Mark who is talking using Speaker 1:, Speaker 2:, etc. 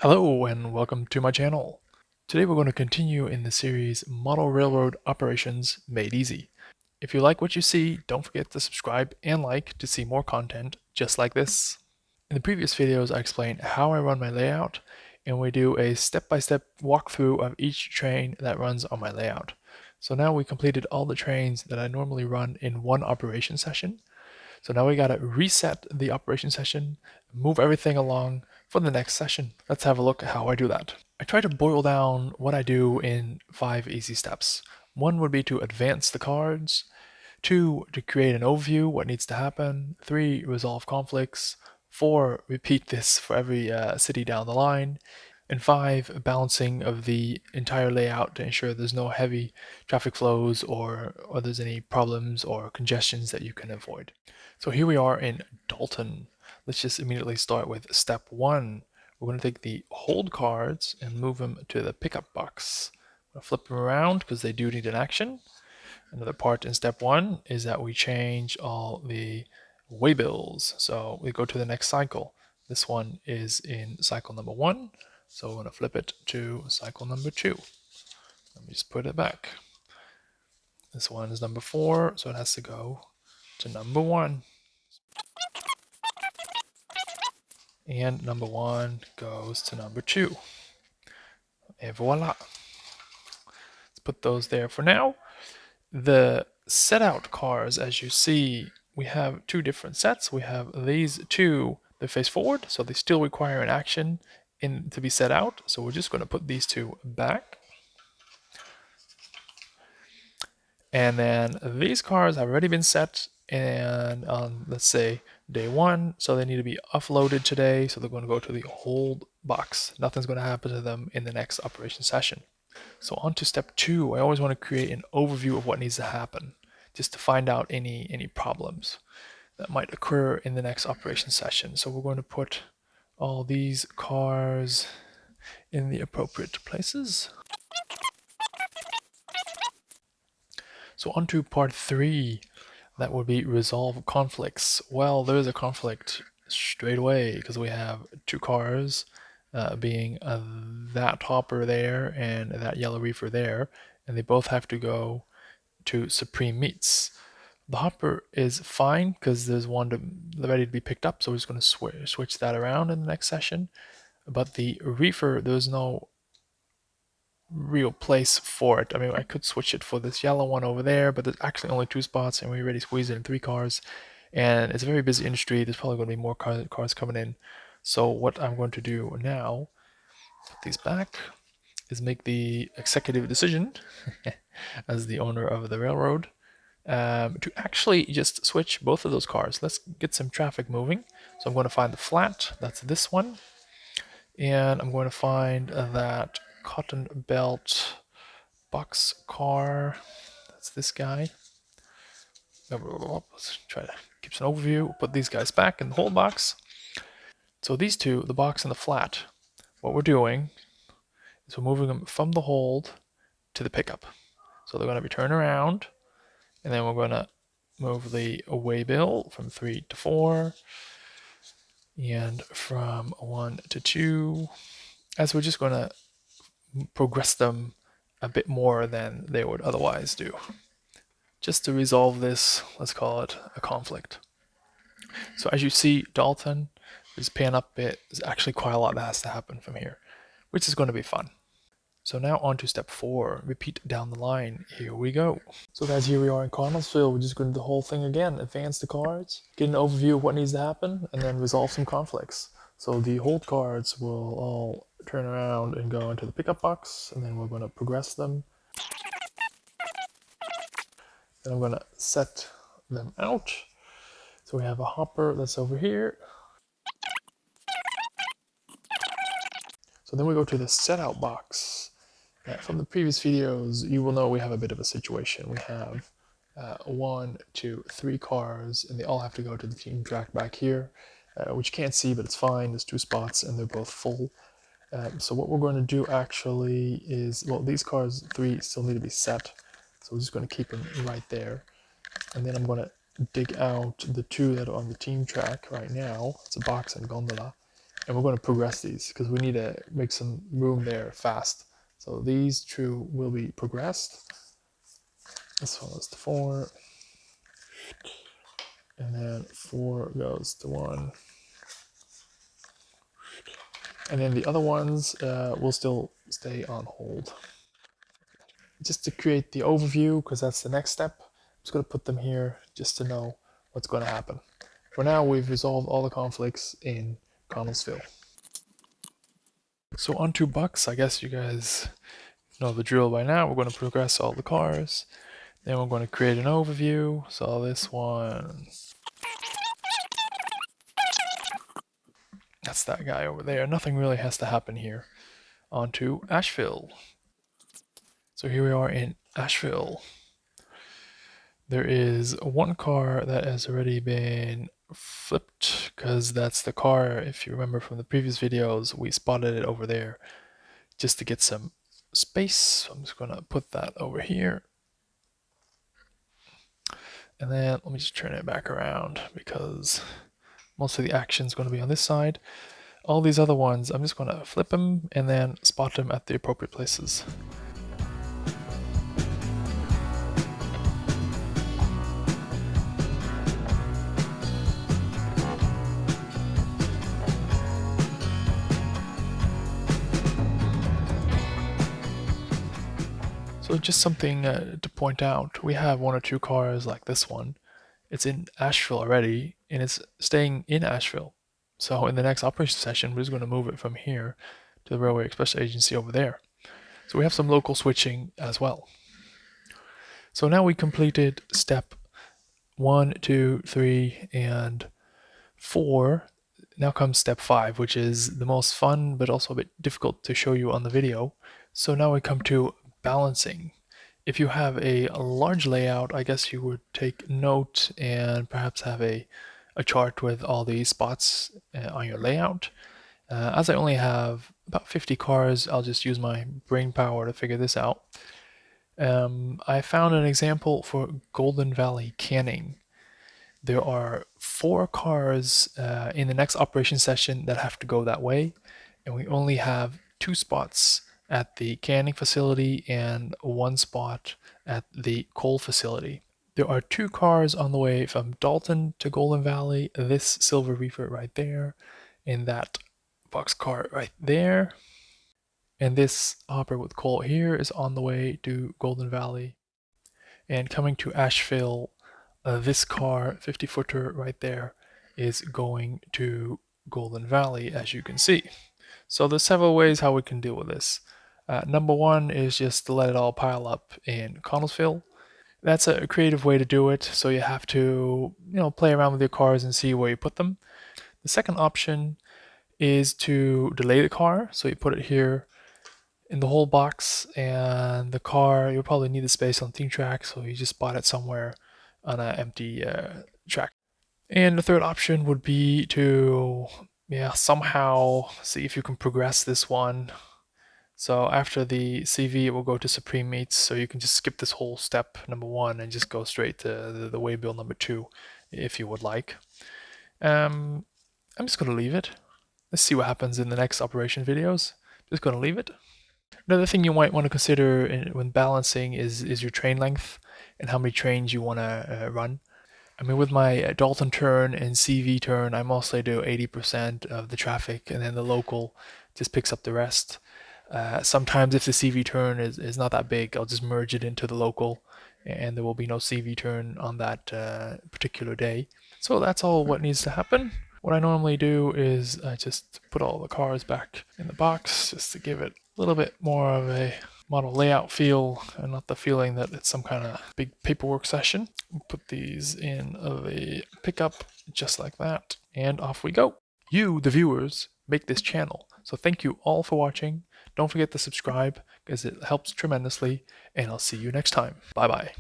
Speaker 1: Hello and welcome to my channel. Today we're going to continue in the series Model Railroad Operations Made Easy. If you like what you see, don't forget to subscribe and like to see more content just like this. In the previous videos I explained how I run my layout, and we do a step-by-step walkthrough of each train that runs on my layout. So now we completed all the trains that I normally run in one operation session. So now we gotta reset the operation session, move everything along for the next session. Let's have a look at how I do that. I try to boil down what I do in 5 easy steps. One would be to advance the cards, 2, to create an overview, what needs to happen, 3, resolve conflicts, 4, repeat this for every city down the line, and 5, balancing of the entire layout to ensure there's no heavy traffic flows or there's any problems or congestions that you can avoid. So here we are in Dalton. Let's just immediately start with step 1. We're going to take the hold cards and move them to the pickup box. I'm going to flip them around because they do need an action. Another part in step 1 is that we change all the waybills. So we go to the next cycle. This one is in cycle number 1. So we're going to flip it to cycle number 2. Let me just put it back. This one is number 4, so it has to go to number 1. And number 1 goes to number 2. And voila. Let's put those there for now. The set out cars, as you see, we have 2 different sets. We have these 2 that face forward, so they still require an action to be set out. So we're just going to put these 2 back. And then these cars have already been set and on, let's say, day 1, so they need to be offloaded today, so they're going to go to the hold box. Nothing's going to happen to them in the next operation session. So on to step 2. I always want to create an overview of what needs to happen, just to find out any problems that might occur in the next operation session. So we're going to put all these cars in the appropriate places. So on to part 3. That would be resolve conflicts. Well, there is a conflict straight away because we have 2 cars being that hopper there and that yellow reefer there, and they both have to go to supreme meets. The hopper is fine because there's one ready to be picked up, so we're just going to switch that around in the next session. But the reefer, there's no real place for it. I mean, I could switch it for this yellow one over there, but there's actually only 2 spots, and we already squeezed it in 3 cars. And it's a very busy industry. There's probably going to be more cars coming in. So what I'm going to do now, put these back, is make the executive decision as the owner of the railroad to actually just switch both of those cars. Let's get some traffic moving. So I'm going to find the flat. That's this one. And I'm going to find that cotton belt box car. That's this guy. Let's try to keep some overview. Put these guys back in the hold box. So these 2, the box and the flat, what we're doing is we're moving them from the hold to the pickup. So they're going to be turned around, and then we're going to move the waybill from 3 to 4, and from 1 to 2, as we're just going to progress them a bit more than they would otherwise do. Just to resolve this, let's call it a conflict. So as you see, Dalton is paying up a bit. There's actually quite a lot that has to happen from here, which is going to be fun. So now on to step 4, repeat down the line. Here we go. So guys, here we are in Connellsville. We're just going to do the whole thing again. Advance the cards, get an overview of what needs to happen, and then resolve some conflicts. So the hold cards will all turn around and go into the pickup box, and then we're going to progress them. Then I'm going to set them out. So we have a hopper that's over here. So then we go to the set out box. From the previous videos, you will know we have a bit of a situation. We have 1, 2, 3 cars, and they all have to go to the team track back here, which you can't see, but it's fine. There's 2 spots, and they're both full. So what we're going to do actually is, well, these cars, 3, still need to be set. So we're just going to keep them right there. And then I'm going to dig out the 2 that are on the team track right now. It's a box and gondola. And we're going to progress these because we need to make some room there fast. So these two will be progressed. This one goes to 4. And then 4 goes to 1. And then the other ones will still stay on hold. Just to create the overview, because that's the next step, I'm just going to put them here just to know what's going to happen. For now, we've resolved all the conflicts in Connellsville. So on to Bucks. I guess you guys know the drill by now. We're going to progress all the cars. Then we're going to create an overview. So this one, that's that guy over there. Nothing really has to happen here. On to Asheville. So here we are in Asheville. There is one car that has already been flipped because that's the car, if you remember from the previous videos, we spotted it over there just to get some space. So I'm just going to put that over here. And then let me just turn it back around because most of the action is going to be on this side. All these other ones, I'm just going to flip them and then spot them at the appropriate places. So just something to point out, we have 1 or 2 cars like this one. It's in Asheville already, and it's staying in Asheville. So in the next operation session, we're just going to move it from here to the Railway Express Agency over there. So we have some local switching as well. So now we completed step 1, 2, 3, and 4. Now comes step 5, which is the most fun, but also a bit difficult to show you on the video. So now we come to balancing. If you have a large layout, I guess you would take note and perhaps have a chart with all the spots on your layout. As I only have about 50 cars, I'll just use my brain power to figure this out. I found an example for Golden Valley canning. There are 4 cars in the next operation session that have to go that way, and we only have 2 spots at the canning facility and 1 spot at the coal facility. There are 2 cars on the way from Dalton to Golden Valley, this silver reefer right there, and that box car right there. And this hopper with coal here is on the way to Golden Valley. And coming to Asheville, this car, 50-footer right there, is going to Golden Valley, as you can see. So there's several ways how we can deal with this. Number 1 is just to let it all pile up in Connellsville. That's a creative way to do it, so you have to play around with your cars and see where you put them. The second option is to delay the car, so you put it here in the whole box, and the car, you'll probably need the space on the track, so you just spot it somewhere on an empty track. And the third option would be to somehow see if you can progress this one. So after the CV, it will go to Supreme Meats, so you can just skip this whole step number 1 and just go straight to the waybill number 2 if you would like. I'm just going to leave it. Let's see what happens in the next operation videos. Just going to leave it. Another thing you might want to consider when balancing is your train length and how many trains you want to run. I mean, with my Dalton turn and CV turn, I mostly do 80% of the traffic, and then the local just picks up the rest. Sometimes if the CV turn is not that big, I'll just merge it into the local, and there will be no CV turn on that particular day. So that's all what needs to happen. What I normally do is I just put all the cars back in the box just to give it a little bit more of a model layout feel and not the feeling that it's some kind of big paperwork session. Put these in the pickup just like that, and off we go. You, the viewers, make this channel. So thank you all for watching. Don't forget to subscribe because it helps tremendously, and I'll see you next time. Bye bye.